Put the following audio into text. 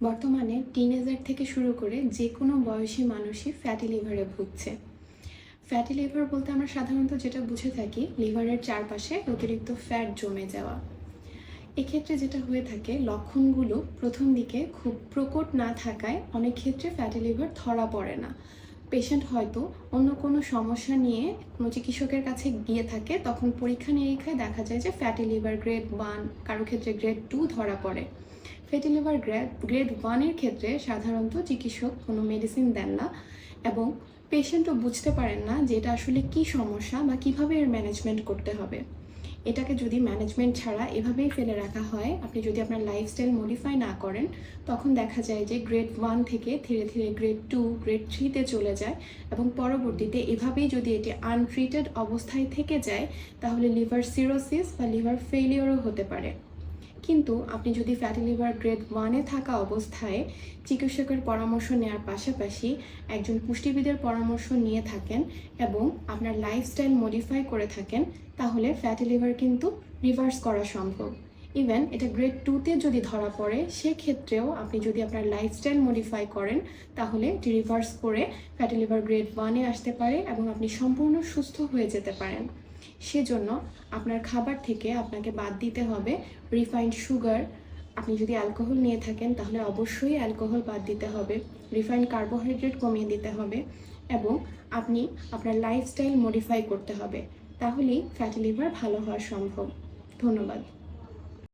বর্তমানে টিনেজার থেকে শুরু করে যে কোনো বয়সী মানুষই ফ্যাটি লিভারে ভুগছে। ফ্যাটি লিভার বলতে আমরা সাধারণত যেটা বুঝে থাকি, লিভারের চারপাশে অতিরিক্ত ফ্যাট জমে যাওয়া। এক্ষেত্রে যেটা হয়ে থাকে, লক্ষণগুলো প্রথম দিকে খুব প্রকট না থাকায় অনেক ক্ষেত্রে ফ্যাটি লিভার ধরা পড়ে না। পেশেন্ট হয়তো অন্য কোনো সমস্যা নিয়ে কোনো চিকিৎসকের কাছে গিয়ে থাকে, তখন পরীক্ষা নিরীক্ষায় দেখা যায় যে ফ্যাটি লিভার গ্রেড 1, কারো ক্ষেত্রে গ্রেড 2 ধরা পড়ে। ফ্যাটি লিভার গ্রেড 1-এর ক্ষেত্রে সাধারণত চিকিৎসক কোনো মেডিসিন দেন না এবং পেশেন্টও বুঝতে পারেন না যে এটা আসলে কী সমস্যা বা কীভাবে এর ম্যানেজমেন্ট করতে হবে। এটাকে যদি ম্যানেজমেন্ট ছাড়া এভাবেই ফেলে রাখা হয়, আপনি যদি আপনার লাইফস্টাইল মডিফাই না করেন, তখন দেখা যায় যে গ্রেড 1 থেকে ধীরে ধীরে গ্রেড 2, গ্রেড 3-তে চলে যায় এবং পরবর্তীতে এভাবেই যদি এটি আনট্রিটেড অবস্থায় থেকে যায়, তাহলে লিভার সিরোসিস বা লিভার ফেলিওরও হতে পারে। কিন্তু আপনি যদি ফ্যাটি লিভার গ্রেড 1-এ থাকা অবস্থায় চিকিৎসকের পরামর্শ নেওয়ার পাশাপাশি একজন পুষ্টিবিদের পরামর্শ নিয়ে থাকেন এবং আপনার লাইফস্টাইল মডিফাই করে থাকেন, তাহলে ফ্যাটি লিভার কিন্তু রিভার্স করা সম্ভব। ইভেন এটা গ্রেড 2-তে যদি ধরা পড়ে, সেক্ষেত্রেও আপনি যদি আপনার লাইফস্টাইল মডিফাই করেন, তাহলে এটি রিভার্স করে ফ্যাটি লিভার গ্রেড 1-এ আসতে পারে এবং আপনি সম্পূর্ণ সুস্থ হয়ে যেতে পারেন। সেজন্য আপনার খাবার থেকে আপনাকে বাদ দিতে হবে রিফাইন্ড সুগার। আপনি যদি অ্যালকোহল নিয়ে থাকেন, তাহলে অবশ্যই অ্যালকোহল বাদ দিতে হবে। রিফাইন্ড কার্বোহাইড্রেট কমিয়ে দিতে হবে এবং আপনি আপনার লাইফস্টাইল মডিফাই করতে হবে। তাহলেই ফ্যাটি লিভার ভালো হওয়া সম্ভব। ধন্যবাদ।